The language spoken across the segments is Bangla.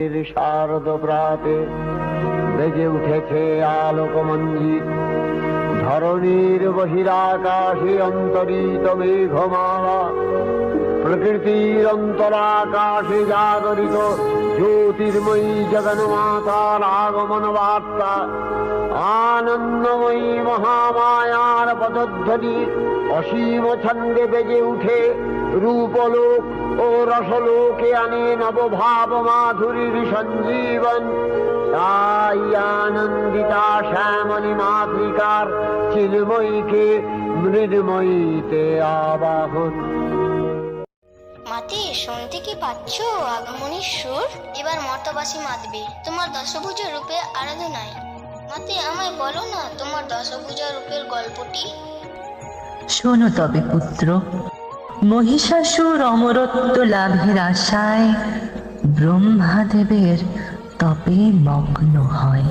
শারদ প্রাতে বেজে উঠেছে আলোকমঞ্জিত, ধরণীর বহিরাকাশে অন্তরিত মেঘমালা, প্রকৃতির অন্তরাকাশে জাগরিত জ্যোতির্ময়ী জগন্মাতার আগমন বার্তা, আনন্দময়ী মহামায়ার পদধ্বনি অসীম ছন্দে বেজে উঠে রূপলোক ও রসলোকে আনে নবভাব মাধুরীর সঞ্জীবন। তাই আনন্দিতা শ্যামলী মাতৃকার চিন্ময়ীকে মৃন্ময়ীতে আবাহন। মাতে শুনতে কি পাচ্ছ আগমনের সুর? এবার মর্তবাসী মাতবে তোমার দশভুজা রূপে আরাধনায়। মাতে আমায় বলো না তোমার দশভুজা রূপের গল্পটি। শোনো তবে পুত্র, মহিষাসুর অমরত্ব লাভের আশায় ব্রহ্মাদেবের তপে মগ্ন হয়।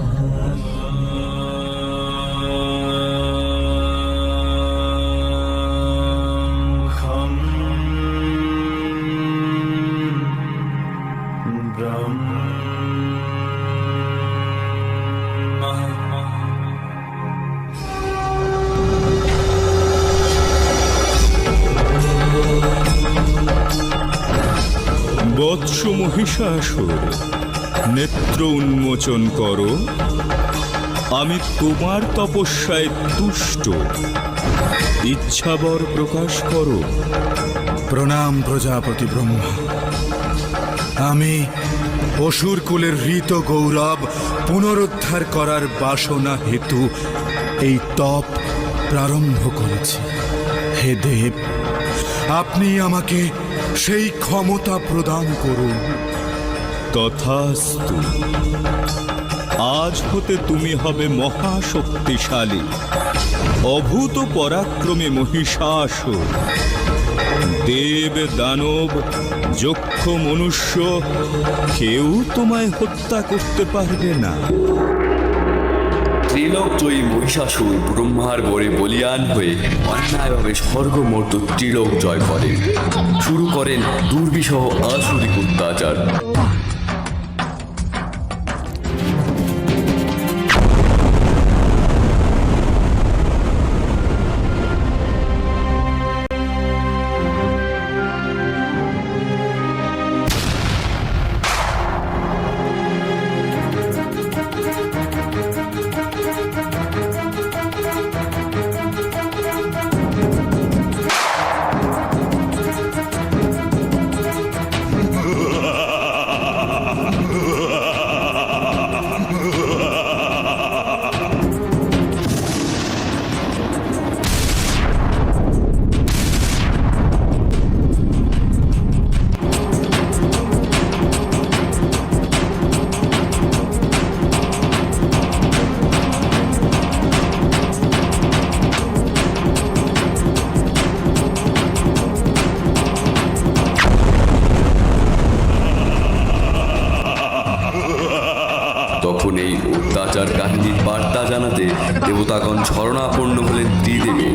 বৎস মহিষাসুর, নেত্র উন্মোচন করো, আমি তোমার তপস্যায় তুষ্ট, ইচ্ছাবর প্রকাশ করো। প্রণাম প্রজাপতি ব্রহ্মা। আমি অসুর কুলের হৃত গৌরব পুনরুদ্ধার করার বাসনা হেতু এই তপ প্রারম্ভ করেছি। হে দেব, আপনি আমাকে সেই ক্ষমতা প্রদান করুন। তথাস্তু। আজ হতে তুমি হবে মহাশক্তিশালী, অভূত পরাক্রমে মহিষাসুর। দেব দানব যক্ষ মনুষ্য কেউ তোমায় হত্যা করতে পারবে না। ত্রিলোকজয়ী মহিষাসুর ব্রহ্মার বরে বলিয়ান হয়ে অন্যায়ভাবে স্বর্গমর্ত ত্রিলোক জয় করেন। শুরু করেন দুর্বিষহ আসুরিক অত্যাচার। তখন এই অত্যাচার কাহিনীর বার্তা জানাতে দেবতাগণ শরণাপন্ন হলেন ত্রিদেবী।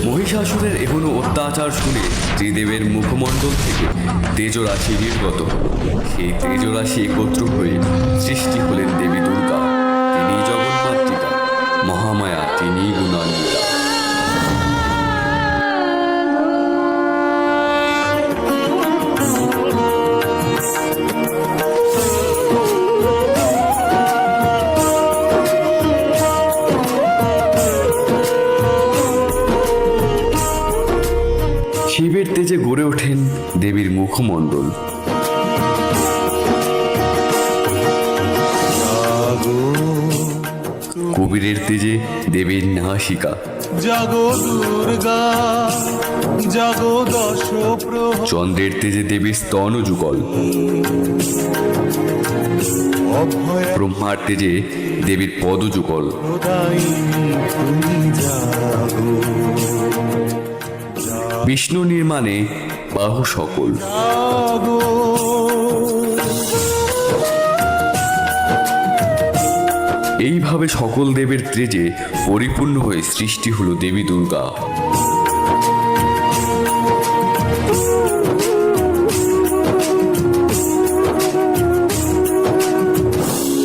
মহিষাসুরের এখনো অত্যাচার শুনে ত্রিদেবের মুখমণ্ডল থেকে তেজরাশি নির্গত। সেই তেজরাশি একত্র হয়ে সৃষ্টি হলেন দেবী দুর্গা। তিনি জগন্মাতৃকা, মহামায়া তিনি গুণান্বিতা। শিবের তেজে গড়ে ওঠেন দেবীর মুখমণ্ডল। কবিরের তেজে দেবীর নাসিকা। চন্দ্রের তেজে দেবীর স্তন যুগল। ব্রহ্মার তেজে দেবীর পদ যুগল। বিষ্ণু নির্মাণে বাহু সকল। এইভাবে সকল দেবের তেজে পরিপূর্ণ হয়ে সৃষ্টি হলো দেবী দুর্গা।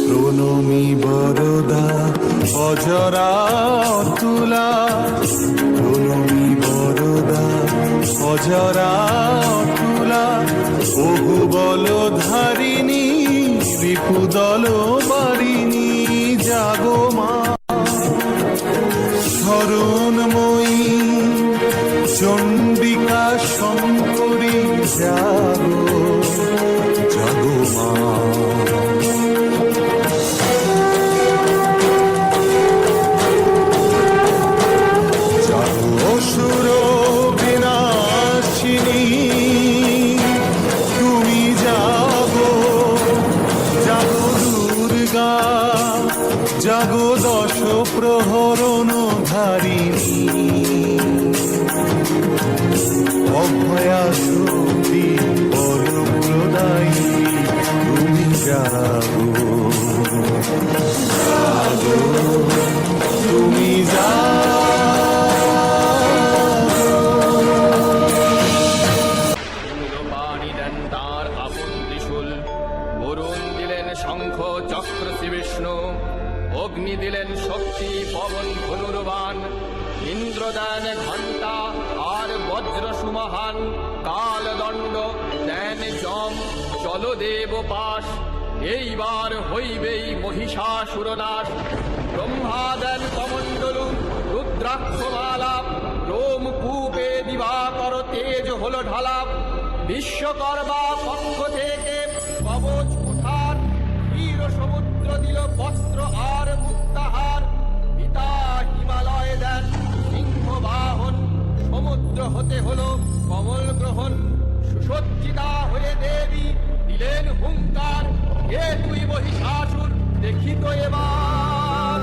প্রণমী বরদা অজরা অতুলা, প্রণমী বরদা অজরা অতুলা, বহু বল ধারিণী রিপুদল বারিণী, জাগো মা শরণময়ী চণ্ডিকা শঙ্করী, জাগো জাগো মা। অসুর বিনাশিনী তুমি জাগো, জাগো দুর্গা, জাগো দশ প্রহরণ ধারিণী, অভয়া শক্তি পরপ্রদায়ী তুমি জাগো, জাগো তুমি জাগো। পানি দেন তার আপন ত্রিশূল, বরুণ দিলেন শঙ্খ চক্র শ্রী বিষ্ণু, অগ্নি দিলেন শক্তি পবন ধনুর্বাণ, ইন্দ্র দেন ঘণ্টা আর বজ্র সুমহান, কালদণ্ড দেন যম জলদেব পাশ, এইবার হইবেই মহিষাসুরনাশ। ব্রহ্মা দেন কমণ্ডলু রুদ্রাক্ষমালা, রোমকূপে দিবাকর তেজ হল ঢালা, বিশ্বকর্মা পক্ষ থেকে কবচ কুঠার, ক্ষীর সমুদ্র দিল বস্ত্র আর মুক্তাহার, পিতা হিমালয় দেন সিংহ বাহন, সমুদ্র হতে হলো কমল গ্রহণ, সুসজ্জিতা হয়ে দেবী দিলেন হুঙ্কার, হে তুই মহিষাসুর দেখিত এবার।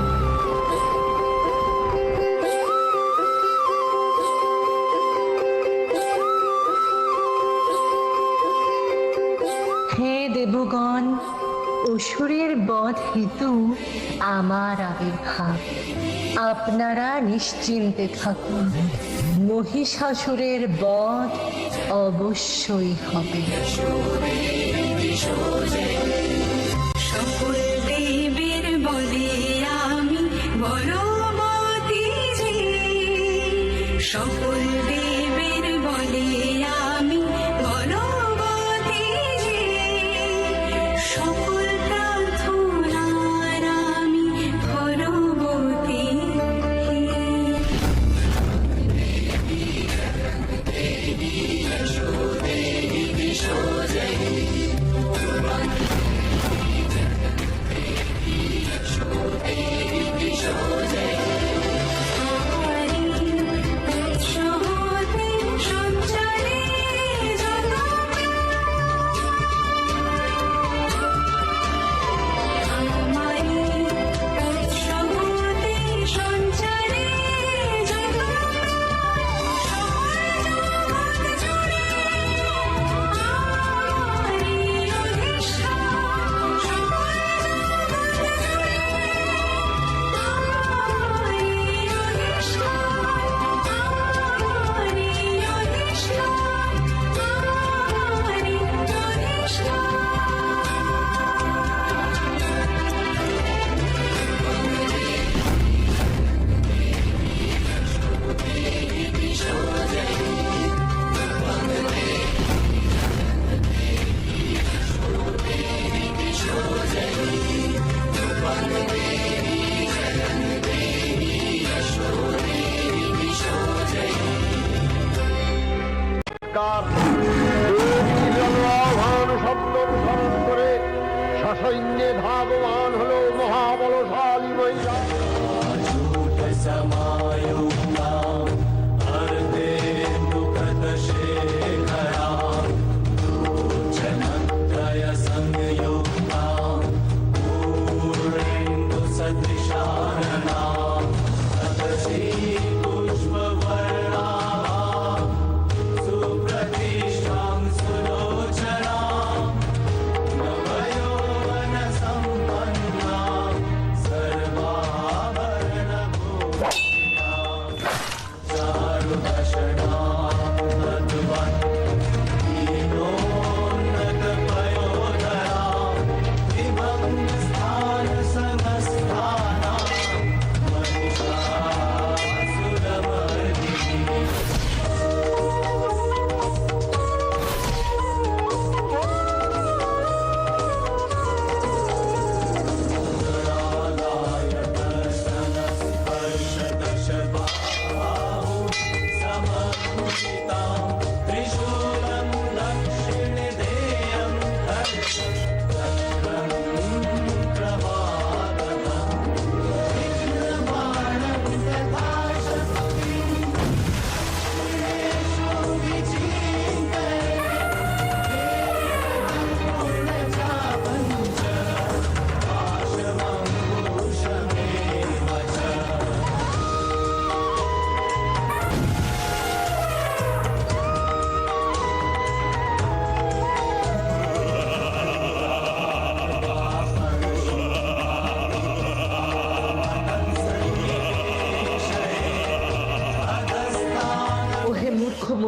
হে দেবগণ, অসুরের বধ হেতু আমার আবির্ভাব। আপনারা নিশ্চিন্তে থাকুন, মহিষাসুরের বধ অবশ্যই হবে। সকল দেবের বলে আমি বলবতী যে, সকল দেবের বলে আমি বলবতী যে, সকল প্রার্থনার আমি করবতী।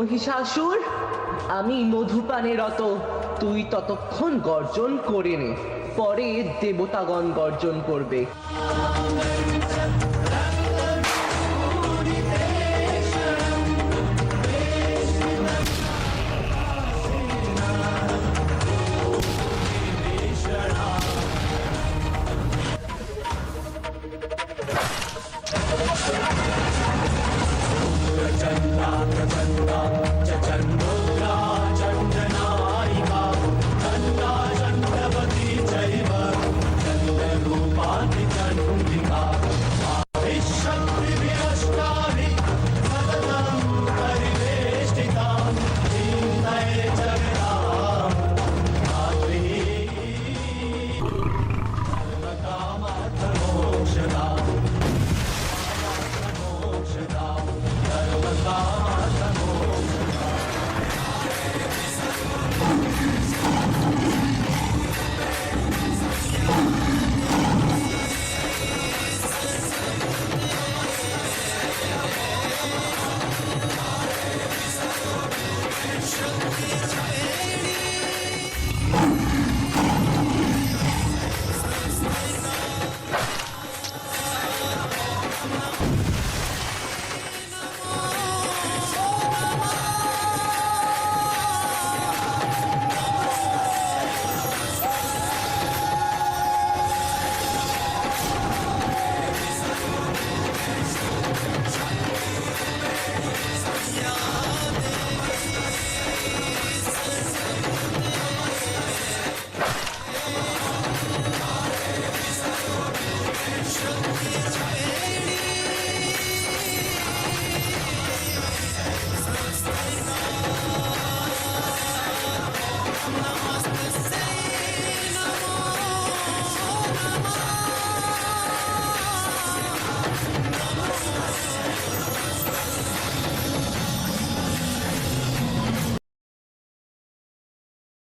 মহিষাসুর, আমি মধুপানে রত, তুই ততক্ষণ গর্জন করে নে, পরে দেবতাগণ গর্জন করবে। চন্দ্র